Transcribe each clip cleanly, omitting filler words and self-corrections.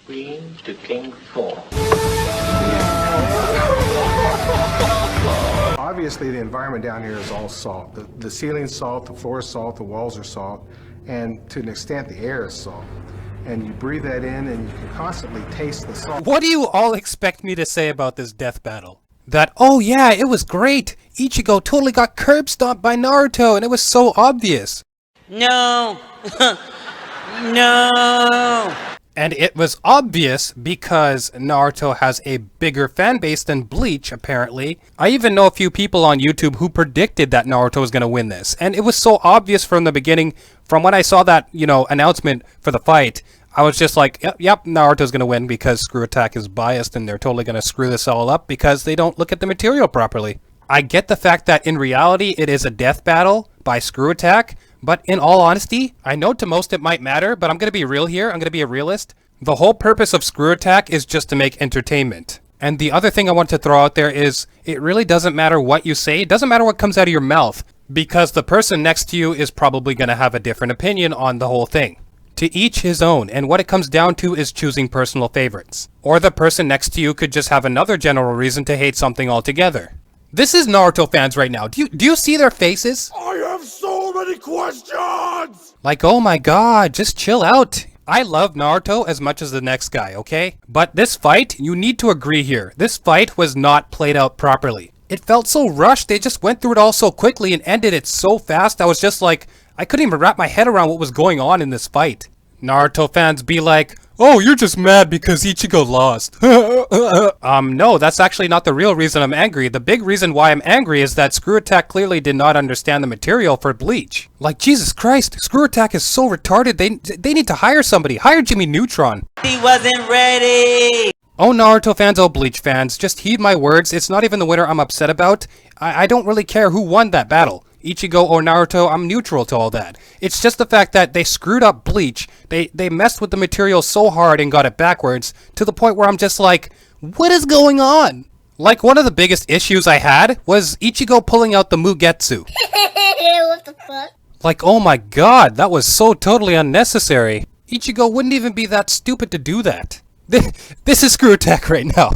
Queen to King 4. Obviously, the environment down here is all salt. The ceiling's salt, the floor is salt, the walls are salt, and to an extent, the air is salt. And you breathe that in, and you can constantly taste the salt. What do you all expect me to say about this death battle? That, oh yeah, it was great! Ichigo totally got curb stomped by Naruto, and it was so obvious. No! No! And it was obvious because Naruto has a bigger fan base than Bleach, apparently. I even know a few people on YouTube who predicted that Naruto was going to win this. And it was so obvious from the beginning, from when I saw that, announcement for the fight, I was just like, yep, Naruto's going to win because ScrewAttack is biased and they're totally going to screw this all up because they don't look at the material properly. I get the fact that in reality it is a death battle by ScrewAttack, but in all honesty, I know to most it might matter, but I'm going to be real here, I'm going to be a realist. The whole purpose of ScrewAttack is just to make entertainment. And the other thing I want to throw out there is, it really doesn't matter what you say, it doesn't matter what comes out of your mouth, because the person next to you is probably going to have a different opinion on the whole thing. To each his own, and what it comes down to is choosing personal favorites. Or the person next to you could just have another general reason to hate something altogether. This is Naruto fans right now. Do you see their faces? I have so many questions! Like, oh my god, just chill out. I love Naruto as much as the next guy, okay? But this fight, you need to agree here. This fight was not played out properly. It felt so rushed, they just went through it all so quickly and ended it so fast, I was just like, I couldn't even wrap my head around what was going on in this fight. Naruto fans be like, oh, you're just mad because Ichigo lost. No, that's actually not the real reason I'm angry. The big reason why I'm angry is that ScrewAttack clearly did not understand the material for Bleach. Like, Jesus Christ, ScrewAttack is so retarded, they need to hire somebody. Hire Jimmy Neutron. He wasn't ready! Oh, Naruto fans, oh, Bleach fans, just heed my words. It's not even the winner I'm upset about. I don't really care who won that battle. Ichigo or Naruto, I'm neutral to all that. It's just the fact that they screwed up Bleach. They messed with the material so hard and got it backwards, to the point where I'm just like, what is going on? Like, one of the biggest issues I had was Ichigo pulling out the Mugetsu. What the fuck? Like, oh my god, that was so totally unnecessary. Ichigo wouldn't even be that stupid to do that. This is ScrewAttack right now.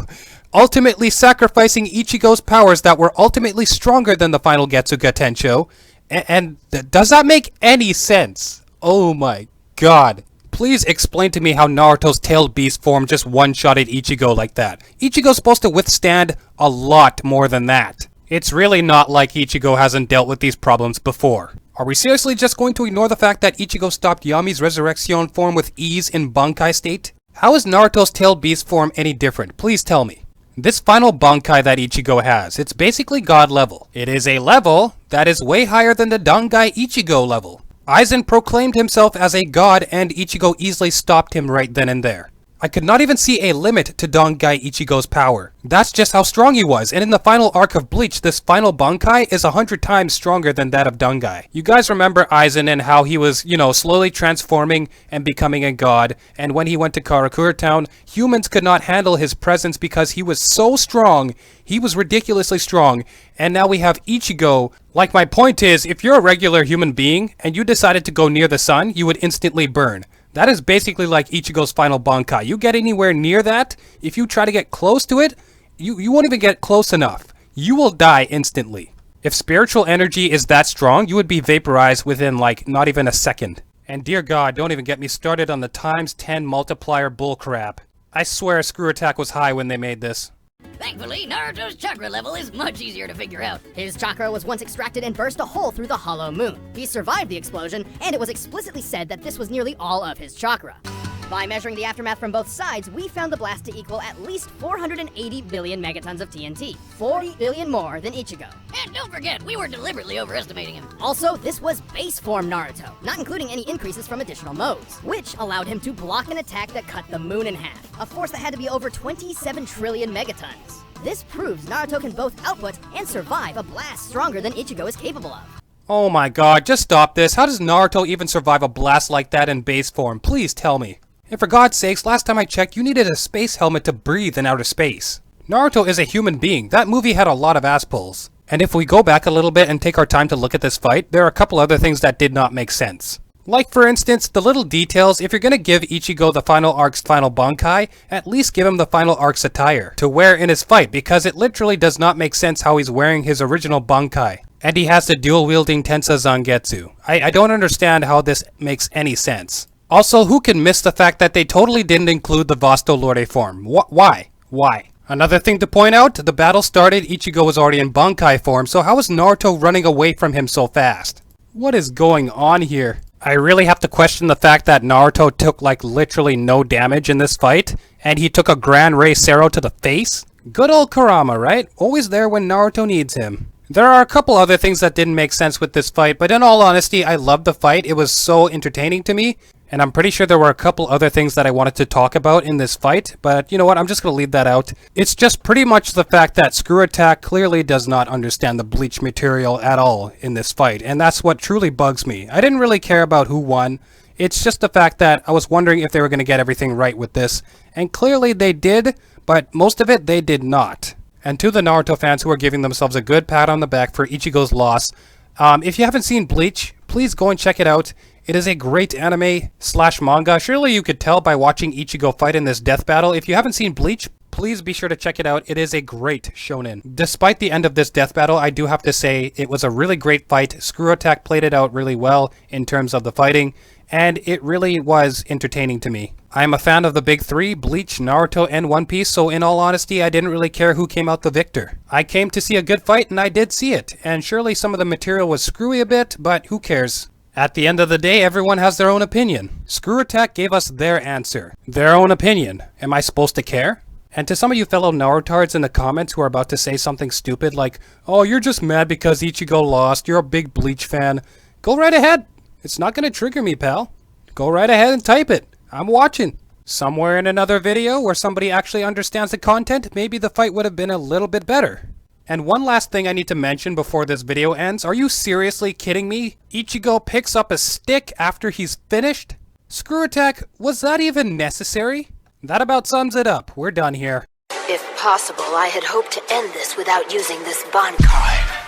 Ultimately sacrificing Ichigo's powers that were ultimately stronger than the final Getsuga Tensho. And does that make any sense? Oh my god. Please explain to me how Naruto's tailed beast form just one-shotted Ichigo like that. Ichigo's supposed to withstand a lot more than that. It's really not like Ichigo hasn't dealt with these problems before. Are we seriously just going to ignore the fact that Ichigo stopped Yami's Resurrection form with ease in Bankai state? How is Naruto's tailed beast form any different? Please tell me. This final Bankai that Ichigo has, it's basically god level. It is a level that is way higher than the Dangai Ichigo level. Aizen proclaimed himself as a god and Ichigo easily stopped him right then and there. I could not even see a limit to Dangai Ichigo's power. That's just how strong he was, and in the final arc of Bleach, this final Bankai is 100 times stronger than that of Dangai. You guys remember Aizen and how he was, slowly transforming and becoming a god, and when he went to Karakura Town, humans could not handle his presence because he was so strong, he was ridiculously strong, and now we have Ichigo. Like, my point is, if you're a regular human being, and you decided to go near the sun, you would instantly burn. That is basically like Ichigo's final Bankai. You get anywhere near that, if you try to get close to it, you won't even get close enough. You will die instantly. If spiritual energy is that strong, you would be vaporized within, like, not even a second. And dear God, don't even get me started on the times 10 multiplier bullcrap. I swear ScrewAttack was high when they made this. Thankfully, Naruto's chakra level is much easier to figure out. His chakra was once extracted and burst a hole through the hollow moon. He survived the explosion, and it was explicitly said that this was nearly all of his chakra. By measuring the aftermath from both sides, we found the blast to equal at least 480 billion megatons of TNT, 40 billion more than Ichigo. And don't forget, we were deliberately overestimating him. Also, this was base form Naruto, not including any increases from additional modes, which allowed him to block an attack that cut the moon in half, a force that had to be over 27 trillion megatons. This proves Naruto can both output and survive a blast stronger than Ichigo is capable of. Oh my god, just stop this. How does Naruto even survive a blast like that in base form? Please tell me. And for God's sakes, last time I checked, you needed a space helmet to breathe in outer space. Naruto is a human being. That movie had a lot of ass pulls. And if we go back a little bit and take our time to look at this fight, there are a couple other things that did not make sense. Like for instance, the little details. If you're gonna give Ichigo the final arc's final Bankai, at least give him the final arc's attire to wear in his fight, because it literally does not make sense how he's wearing his original Bankai. And he has the dual-wielding Tensa Zangetsu. I don't understand how this makes any sense. Also, who can miss the fact that they totally didn't include the Vasto Lorde form? Why? Why? Another thing to point out, the battle started, Ichigo was already in Bankai form, so how is Naruto running away from him so fast? What is going on here? I really have to question the fact that Naruto took like literally no damage in this fight, and he took a Grand Ray Sero to the face? Good old Kurama, right? Always there when Naruto needs him. There are a couple other things that didn't make sense with this fight, but in all honesty, I loved the fight. It was so entertaining to me, and I'm pretty sure there were a couple other things that I wanted to talk about in this fight, but you know what, I'm just gonna leave that out. It's just pretty much the fact that ScrewAttack clearly does not understand the Bleach material at all in this fight, and that's what truly bugs me. I didn't really care about who won. It's just the fact that I was wondering if they were gonna get everything right with this, and clearly they did, but most of it they did not. And to the Naruto fans who are giving themselves a good pat on the back for Ichigo's loss, if you haven't seen Bleach, please go and check it out. It is a great anime / manga. Surely you could tell by watching Ichigo fight in this death battle. If you haven't seen Bleach, please be sure to check it out. It is a great shonen. Despite the end of this death battle, I do have to say it was a really great fight. ScrewAttack played it out really well in terms of the fighting, and it really was entertaining to me. I am a fan of the big three, Bleach, Naruto, and One Piece, so in all honesty, I didn't really care who came out the victor. I came to see a good fight, and I did see it, and surely some of the material was screwy a bit, but who cares? At the end of the day, everyone has their own opinion. ScrewAttack gave us their answer. Their own opinion. Am I supposed to care? And to some of you fellow Narutards in the comments who are about to say something stupid like, oh, you're just mad because Ichigo lost, you're a big Bleach fan. Go right ahead. It's not gonna trigger me, pal. Go right ahead and type it. I'm watching. Somewhere in another video where somebody actually understands the content, maybe the fight would have been a little bit better. And one last thing I need to mention before this video ends. Are you seriously kidding me? Ichigo picks up a stick after he's finished? ScrewAttack, was that even necessary? That about sums it up. We're done here. If possible, I had hoped to end this without using this Bankai.